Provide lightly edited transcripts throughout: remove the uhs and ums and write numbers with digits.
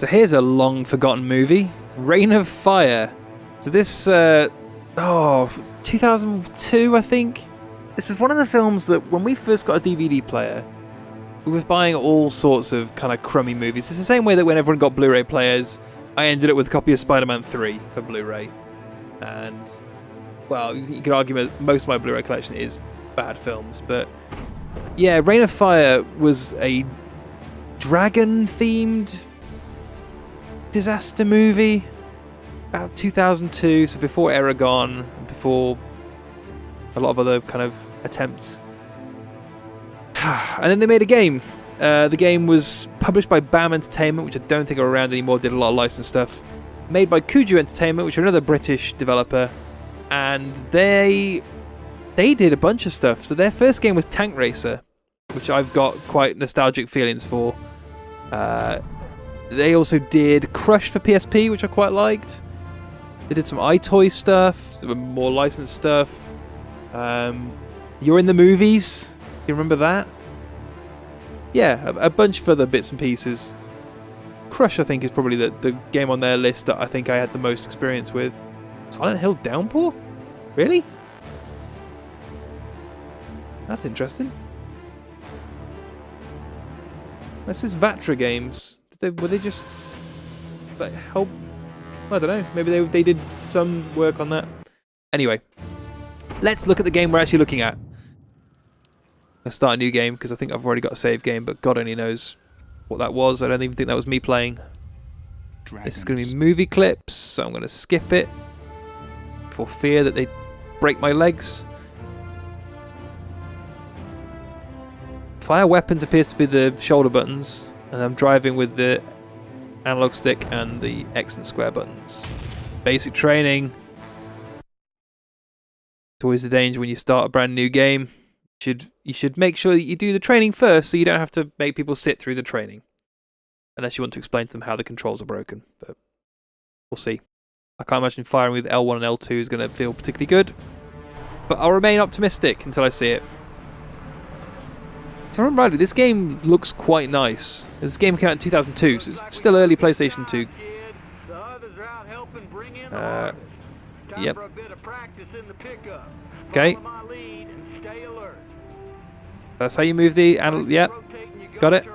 So here's a long forgotten movie, Reign of Fire. So this, 2002, I think. This was one of the films that when we first got a DVD player, we were buying all sorts of kind of crummy movies. It's the same way that when everyone got Blu-ray players, I ended up with a copy of Spider-Man 3 for Blu-ray. And, well, you could argue that most of my Blu-ray collection is bad films, but yeah, Reign of Fire was a dragon-themed disaster movie about 2002, so before Aragon, before a lot of other kind of attempts. And then they made a game. The game was published by BAM Entertainment, which I don't think are around anymore, did a lot of licensed stuff. Made by Kuju Entertainment, which are another British developer, and they did a bunch of stuff. So their first game was Tank Racer, which I've got quite nostalgic feelings for. They also did Crush for PSP, which I quite liked. They did some iToy stuff, some more licensed stuff. You're in the Movies. You remember that? Yeah, a bunch of other bits and pieces. Crush, I think, is probably the game on their list that I think I had the most experience with. Silent Hill Downpour? Really? That's interesting. This is Vatra Games. Were they just like help? I don't know. Maybe they did some work on that. Anyway, let's look at the game we're actually looking at. Let's start a new game because I think I've already got a save game, but God only knows what that was. I don't even think that was me playing. This is going to be movie clips, so I'm going to skip it for fear that they break my legs. Fire weapons appears to be the shoulder buttons, and I'm driving with the analog stick and the X and square buttons. Basic training. It's always the danger when you start a brand new game. You should make sure that you do the training first, so you don't have to make people sit through the training. Unless you want to explain to them how the controls are broken, but we'll see. I can't imagine firing with L1 and L2 is going to feel particularly good, but I'll remain optimistic until I see it. So I remember rightly, this game looks quite nice. This game came out in 2002, so it's still early PlayStation 2. Yep. Okay. That's how you move the... Yep. Got it.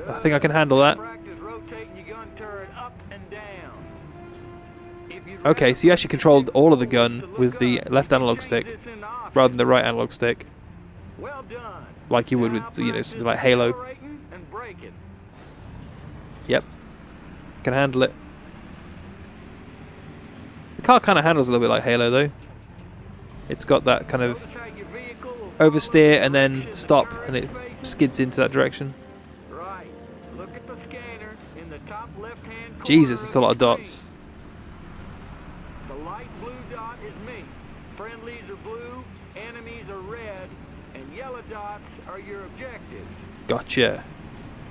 I think I can handle that. Okay, so you actually controlled all of the gun with the left analog stick rather than the right analog stick. Like you would with, you know, something like Halo. Yep. Can handle it. The car kind of handles a little bit like Halo though. It's got that kind of oversteer and then stop and it skids into that direction. Jesus, it's a lot of dots. The light blue dot is me. Friendlies are blue, enemies are red, and yellow dots are your objectives. Gotcha.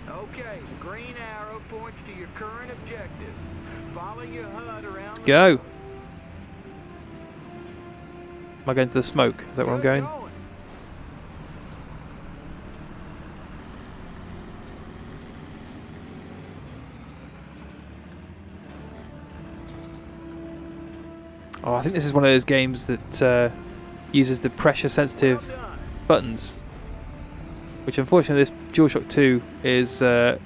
Okay, the green arrow points to your current objective. Follow your HUD around. Go. Am I going to the smoke? Is that where I'm going? Oh, I think this is one of those games that uses the pressure-sensitive buttons, which unfortunately this DualShock 2 is... they're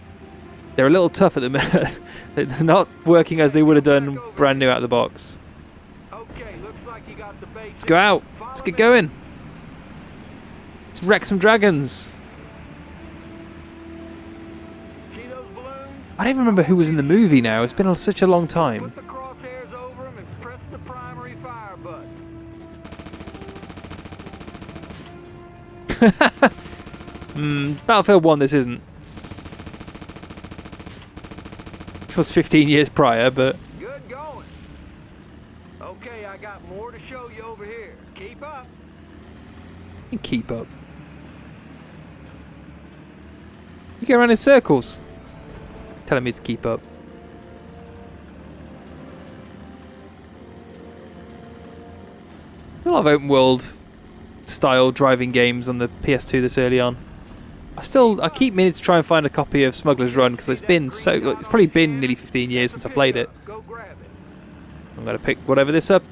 a little tough at the minute. They're not working as they would have done brand new out of the box. Let's go out. Let's get going. Let's wreck some dragons. I don't even remember who was in the movie now. It's been such a long time. Battlefield 1 this isn't. This was 15 years prior, but... Good going. Okay, I got more to show you over here. Keep up. You keep up. You go around in circles. Telling me to keep up. A lot of open world style driving games on the PS2 this early on. I keep meaning to try and find a copy of Smuggler's Run because it's probably been nearly 15 years since I played it. Go grab it. I'm gonna pick whatever this up.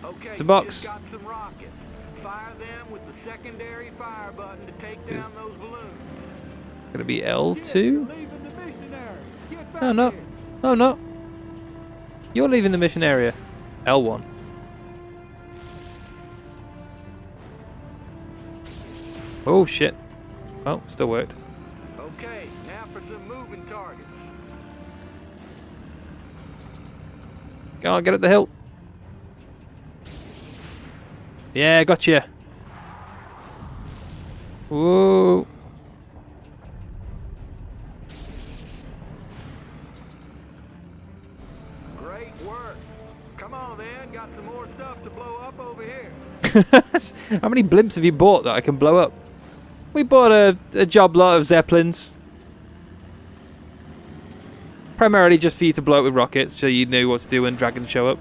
Okay, It's a box. got some rockets. Fire them with the secondary fire button to take down Is- those balloons. Gonna be You're L2? leaving the mission area. Get back No, I'm not. here. No, I'm not. You're leaving the mission area. L1. Oh shit. Oh, still worked. Okay, now for some moving targets. Go on, get up the hill. Yeah, gotcha. Whoa. Great work. Come on then, got some more stuff to blow up over here. How many blimps have you bought that I can blow up? We bought a job lot of Zeppelins. Primarily just for you to blow up with rockets, so you knew what to do when dragons show up.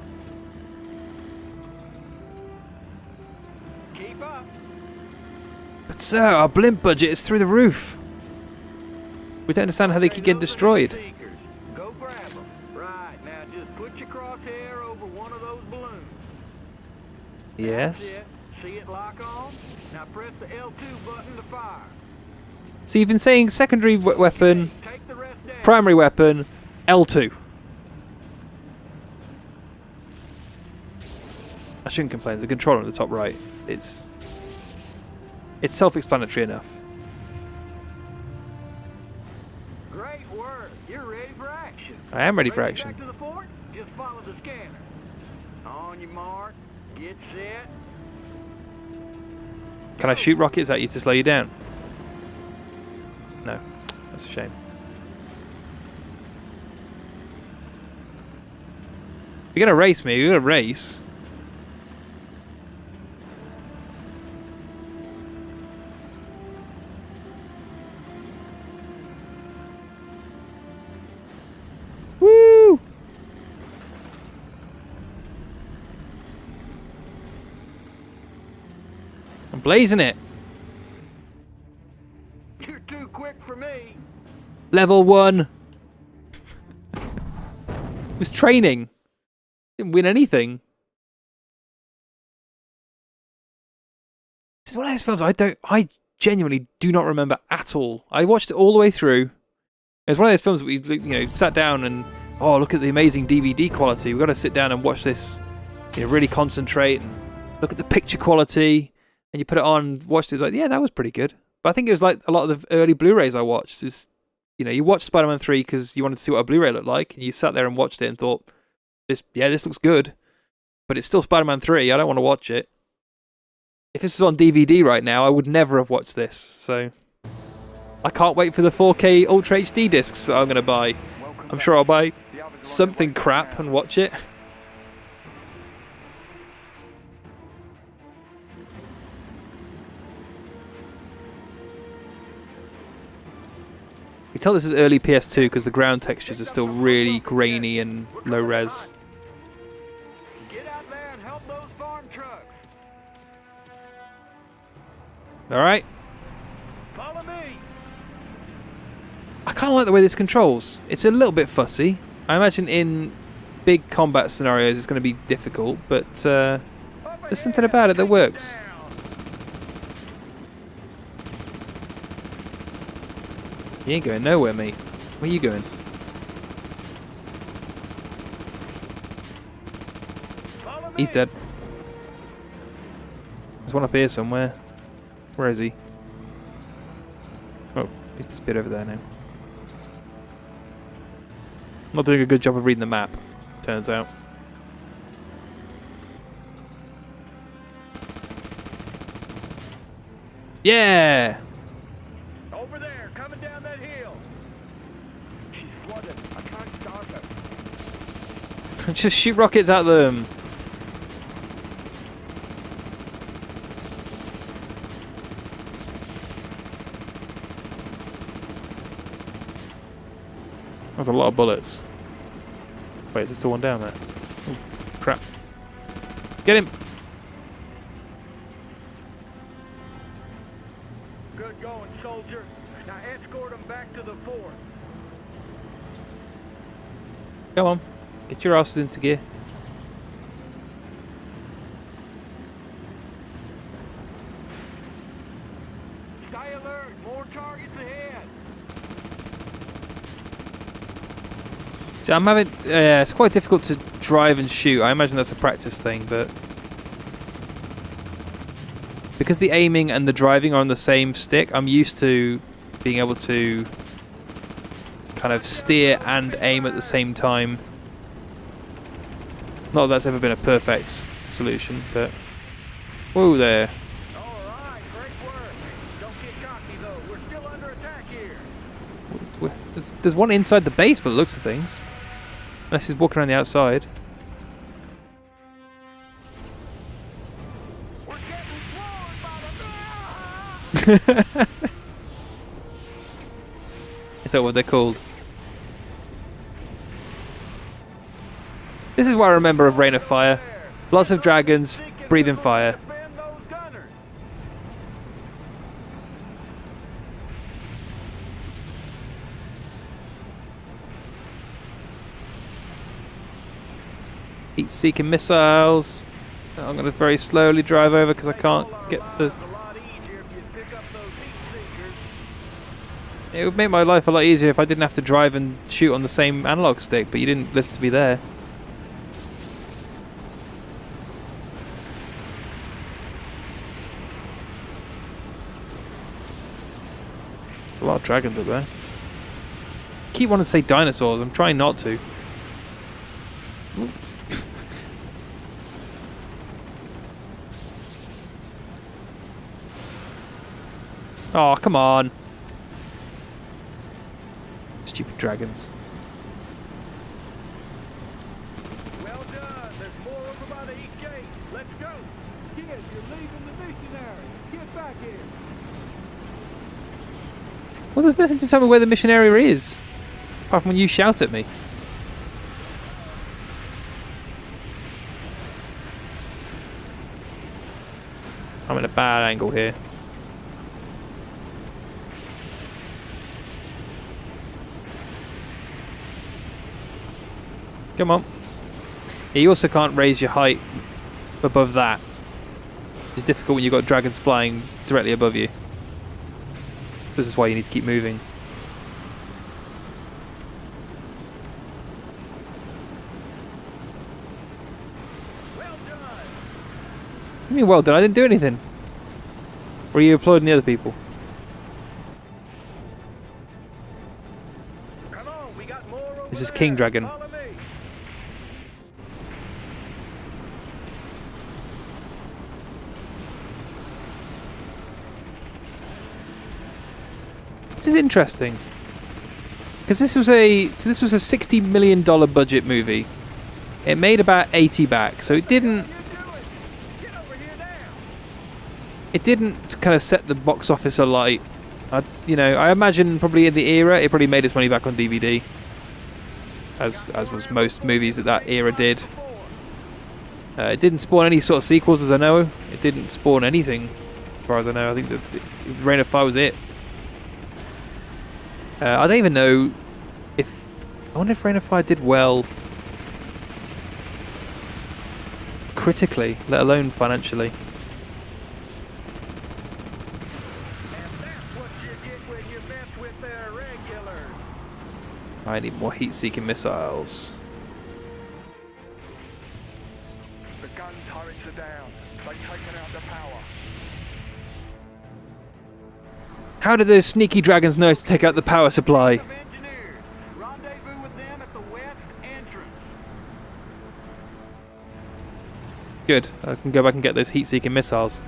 Keep up. But sir, our blimp budget is through the roof. We don't understand how they keep getting destroyed. Seekers. Go grab them. Right, now just put your crosshair over one of those balloons. Yes. That's it. See it lock on? Now press the L2 button to fire. So you've been saying secondary weapon, Take the rest down. primary weapon, L2. I shouldn't complain. There's a controller at the top right. It's self-explanatory enough. Great work. You're ready for action. I am ready for action. Back to the fort? Just follow the scanner. On your mark. Get set. Can I shoot rockets at you to slow you down? No. That's a shame. You're gonna race me. You're gonna race. Woo! I'm blazing it. You're too quick for me. Level 1. It was training. Didn't win anything. This is one of those films I genuinely do not remember at all. I watched it all the way through. It was one of those films that we sat down and look at the amazing DVD quality. We've got to sit down and watch this, really concentrate and look at the picture quality. And you put it on, watched it, it's like, yeah, that was pretty good. But I think it was like a lot of the early Blu-rays I watched. Is, you watched Spider-Man 3 because you wanted to see what a Blu-ray looked like, and you sat there and watched it and thought, this looks good, but it's still Spider-Man 3. I don't want to watch it. If this was on DVD right now, I would never have watched this. So I can't wait for the 4K Ultra HD discs that I'm going to buy. I'm sure I'll buy something crap and watch it. You can tell this is early PS2 because the ground textures are still really grainy and low res. Get out there and help those farm trucks. Alright. Follow me. I kind of like the way this controls. It's a little bit fussy. I imagine in big combat scenarios it's going to be difficult, but there's something about it that works. You ain't going nowhere, mate. Where are you going? He's dead. There's one up here somewhere. Where is he? Oh, he's disappeared over there now. Not doing a good job of reading the map, turns out. Yeah! Over there, coming down that hill. She's flooded. I can't stop her. Just shoot rockets at them. That's a lot of bullets. Wait, is there still one down there? Oh, crap. Get him! Good going, soldier. Now escort them back to the fort. Come on, get your asses into gear. Stay alert. More targets ahead. See, I'm having. It's quite difficult to drive and shoot. I imagine that's a practice thing, but because the aiming and the driving are on the same stick, I'm used to being able to kind of steer and aim at the same time. Not that that's ever been a perfect solution, but whoa there. All right, great work. Don't get cocky though. We're still under attack here. There's one inside the base, by the looks of things. Unless he's walking around the outside. We're getting floored by the. Is that what they're called? This is what I remember of Rain of Fire. Lots of dragons, breathing fire. Defend those gunners. Heat-seeking missiles. I'm going to very slowly drive over because I can't get the... A lot easier if you pick up those heat seekers. It would make my life a lot easier if I didn't have to drive and shoot on the same analog stick, but you didn't listen to me there. A lot of dragons up there. Keep wanting to say dinosaurs. I'm trying not to. Oh, come on. Stupid dragons. Well done. There's more over by the east gate. Let's go. Kids, you're leaving the missionary. Get back here. Well, there's nothing to tell me where the mission area is. Apart from when you shout at me. I'm in a bad angle here. Come on. Yeah, you also can't raise your height above that. It's difficult when you've got dragons flying directly above you. This is why you need to keep moving. Well done. What do you mean well done? I didn't do anything. Or are you applauding the other people? Come on, we got more over This is there. King Dragon. Follow me. This is interesting. Because this was a $60 million budget movie. It made about 80 back, so it didn't Get over here now. it didn't kind of set the box office alight. I imagine probably in the era it probably made its money back on DVD, as was most movies that era did. It didn't spawn any sort of sequels, as I know. It didn't spawn anything, as far as I know. I think that Reign of Fire was it. I don't even know if... I wonder if Reign of Fire did well critically, let alone financially. And that's what you get when you mess with their regulars. I need more heat-seeking missiles. The gun turrets are down. They've taken out the power. How did those sneaky dragons know to take out the power supply? Of engineers. Rendezvous with them at the west entrance. Good. I can go back and get those heat-seeking missiles.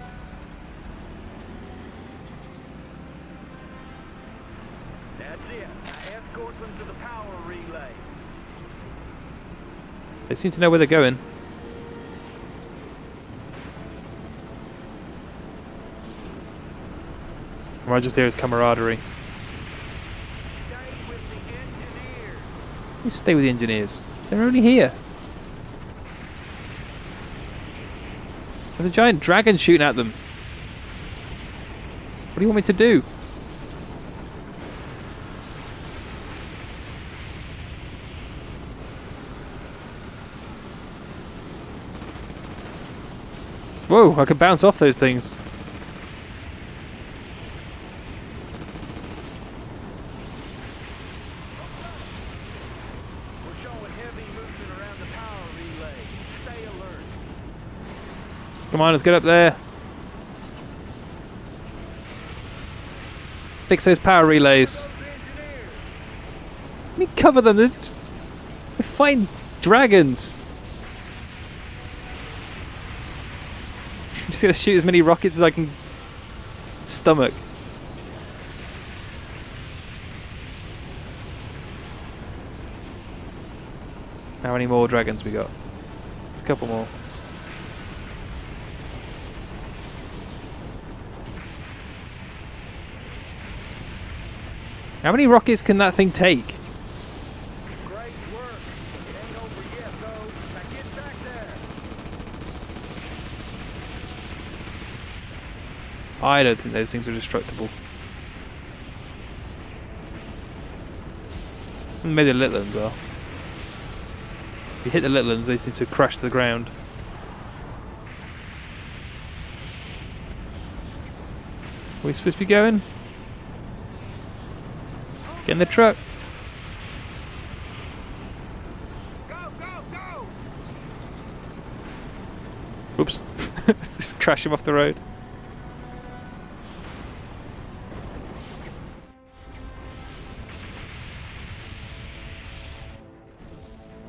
That's it. Now escort them to the power relay. They seem to know where they're going. Or I just hear his camaraderie. Stay with the engineers. You stay with the engineers. They're only here. There's a giant dragon shooting at them. What do you want me to do? Whoa, I could bounce off those things. We're showing heavy movement around the power relay. Stay alert. Come on, let's get up there. Fix those power relays. Let me cover them. They're fighting dragons. I'm just gonna shoot as many rockets as I can stomach. How many more dragons we got? It's a couple more. How many rockets can that thing take? Great work. It ain't over yet, though. Now get back there. I don't think those things are destructible. Maybe the little ones are. If you hit the little ones, they seem to crash to the ground. Are we supposed to be going? Get in the truck. Go, go, go! Oops. Just crash him off the road.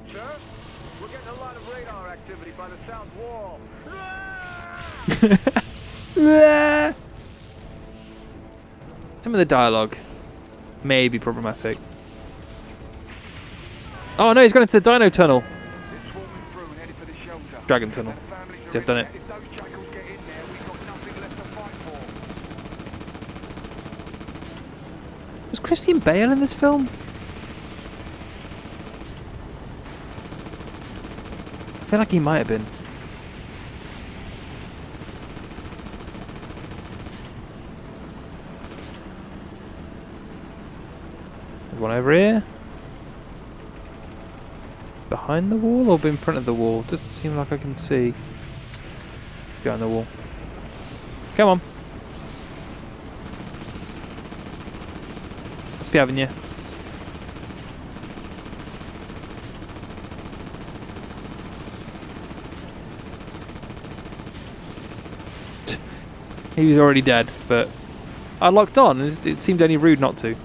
Sir, we're getting a lot of radar activity by the south wall. Some of the dialogue may be problematic. Oh no, he's gone into the dino tunnel. It's swarming through and headed for the shelter. Dragon tunnel. The families are They've done it. If those jackals get in there, we've got nothing left to fight for. Was Christian Bale in this film? I feel like he might have been. There's one over here. Behind the wall or in front of the wall? Doesn't seem like I can see. Behind the wall. Come on. Must be having you. He was already dead, but I locked on and it seemed only rude not to.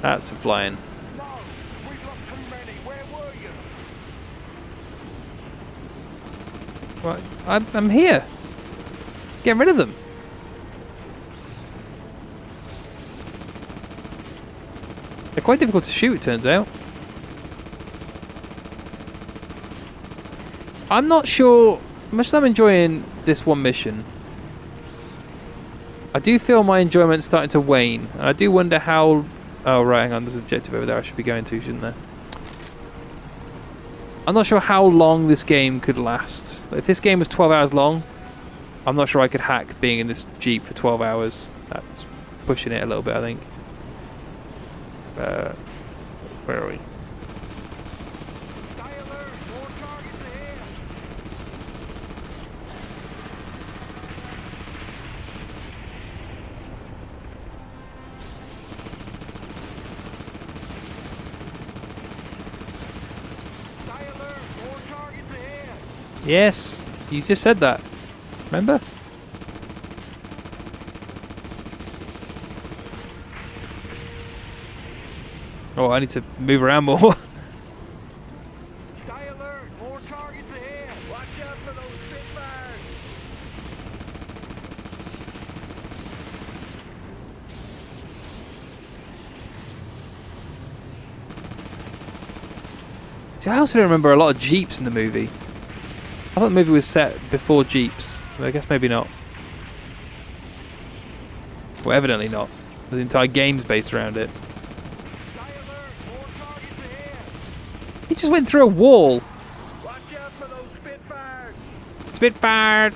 That's a flying. No, we've lost too many. Where were you? What? I'm here. Getting rid of them. They're quite difficult to shoot, it turns out. I'm not sure. Much as I'm enjoying this one mission, I do feel my enjoyment's starting to wane, and I do wonder how. Oh right, hang on. There's an objective over there I should be going to, shouldn't there? I'm not sure how long this game could last. If this game was 12 hours long, I'm not sure I could hack being in this Jeep for 12 hours. That's pushing it a little bit, I think. Where are we? Stay alert. More targets ahead. Stay alert. More targets ahead. Yes, you just said that. Remember? Oh, I need to move around more. Stay alert. More targets ahead. Watch out for those Spitfires. See, I also don't remember a lot of Jeeps in the movie. I thought the movie was set before Jeeps. But I guess maybe not. Well, evidently not. The entire game's based around it. Stay alert. More targets ahead. He just went through a wall. Watch out for those Spitfires. Spitfire!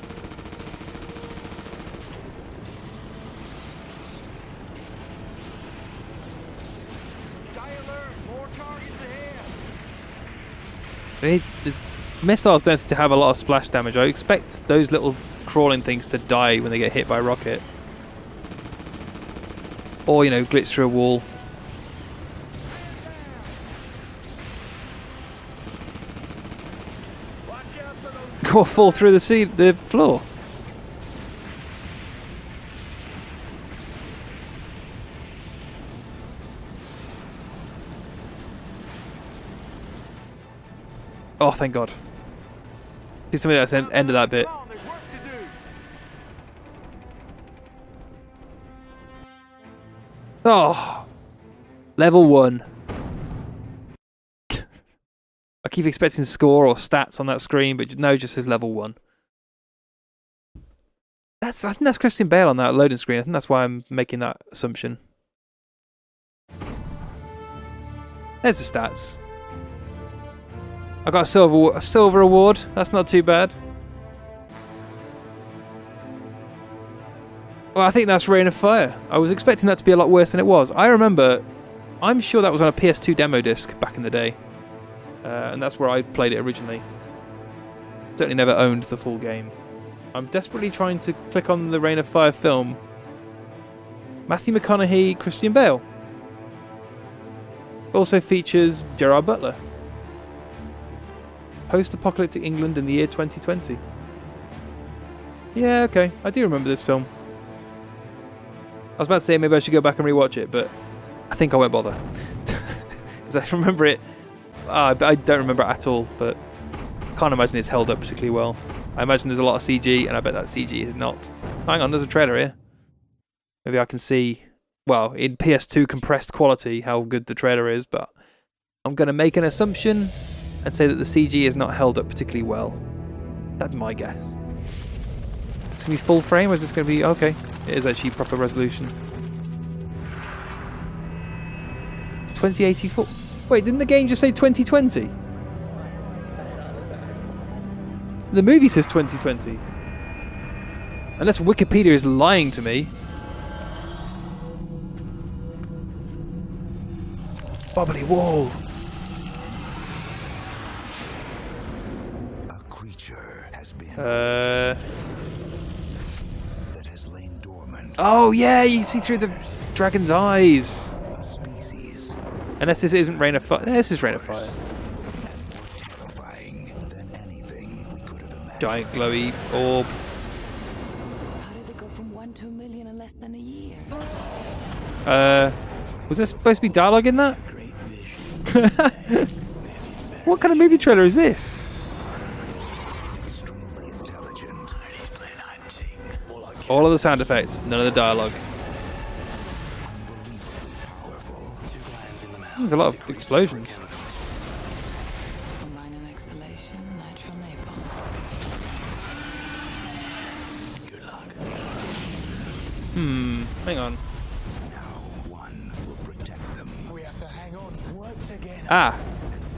The missiles don't seem to have a lot of splash damage. I expect those little crawling things to die when they get hit by a rocket. Or, you know, glitch through a wall. Or fall through the floor. Oh, thank God. See something that's the end of that bit. Oh, level 1. I keep expecting score or stats on that screen, but no, just says level 1. I think that's Christian Bale on that loading screen. I think that's why I'm making that assumption. There's the stats. I got a silver award. That's not too bad. Well, I think that's Rain of Fire. I was expecting that to be a lot worse than it was. I'm sure that was on a PS2 demo disc back in the day. And that's where I played it originally. Certainly never owned the full game. I'm desperately trying to click on the Rain of Fire film. Matthew McConaughey, Christian Bale. Also features Gerard Butler. Post-apocalyptic England in the year 2020. Yeah, okay. I do remember this film. I was about to say maybe I should go back and rewatch it, but I think I won't bother. Because I remember it. I don't remember it at all, but can't imagine it's held up particularly well. I imagine there's a lot of CG, and I bet that CG is not. Hang on, there's a trailer here. Maybe I can see, well, in PS2 compressed quality, how good the trailer is, but I'm going to make an assumption and say that the CG is not held up particularly well. That'd be my guess. It's going to be full frame, or is this going to be... Okay, it is actually proper resolution. 2084. Wait, didn't the game just say 2020? The movie says 2020. Unless Wikipedia is lying to me. Bobbly wall. A creature has been That has lain dormant. Oh yeah, you see through the dragon's eyes. A species Unless this isn't Rain of Fire. This is Rain of Fire. and more terrifying than anything we could have imagined. Giant glowy orb. How did they go from 1 to a million in less than a year? Was there supposed to be dialogue in that? Great vision, What kind of movie trailer is this? extremely intelligent. All of the sound effects, none of the dialogue. Unbelievably powerful. There's a lot of explosions. Combine an exhalation, natural napalm. Good luck. Hang on. Now one will protect them. We have to hang on, work together. Ah,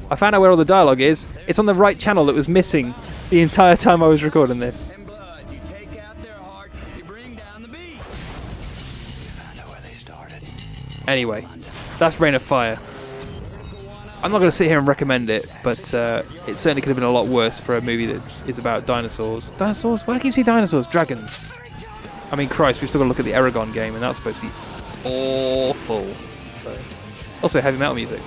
I found out where all the dialogue is. It's on the right channel that was missing the entire time I was recording this. And blood, you take out their heart, you bring down the beast. Found out where they started. Anyway, that's Rain of Fire. I'm not going to sit here and recommend it, but it certainly could have been a lot worse for a movie that is about dinosaurs. Dinosaurs? Why do you say dinosaurs? Dragons. I mean, Christ, we've still got to look at the Aragon game, and that's supposed to be awful. So. Also, heavy metal music.